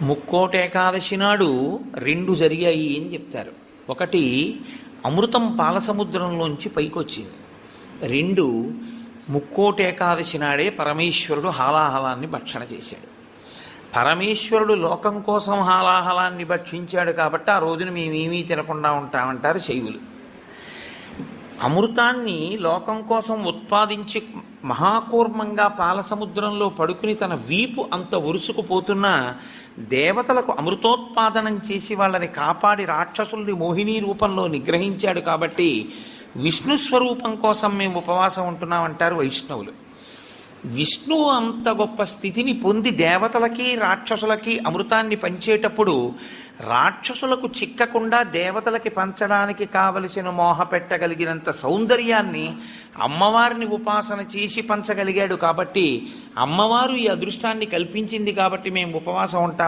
ముక్కోటి ఏకాదశి నాడు రెండు జరిగాయి అని చెప్తారు. ఒకటి, అమృతం పాలసముద్రంలోంచి పైకొచ్చింది. రెండు, ముక్కోటి ఏకాదశి నాడే పరమేశ్వరుడు హాలాహలాన్ని భక్షణ చేశాడు. పరమేశ్వరుడు లోకం కోసం హాలాహలాన్ని భక్షించాడు కాబట్టి ఆ రోజున మేమేమీ తినకుండా ఉంటామంటారు శైవులు. అమృతాన్ని లోకం కోసం ఉత్పాదించి మహాకూర్మంగా పాలసముద్రంలో పడుకుని తన వీపు అంత ఉరుసుకుపోతున్నా దేవతలకు అమృతోత్పాదనం చేసి వాళ్ళని కాపాడి రాక్షసుల్ని మోహిని రూపంలో నిగ్రహించాడు కాబట్టి విష్ణు స్వరూపం కోసం మేము ఉపవాసం ఉంటున్నామంటారు వైష్ణవులు. విష్ణువు అంత గొప్ప స్థితిని పొంది దేవతలకి రాక్షసులకి అమృతాన్ని పంచేటప్పుడు రాక్షసులకు చిక్కకుండా దేవతలకి పంచడానికి కావలసిన మోహ పెట్టగలిగినంత సౌందర్యాన్ని అమ్మవారిని ఉపాసన చేసి పంచగలిగాడు కాబట్టి అమ్మవారు ఈ అదృష్టాన్ని కల్పించింది కాబట్టి మేము ఉపవాసం ఉంటాం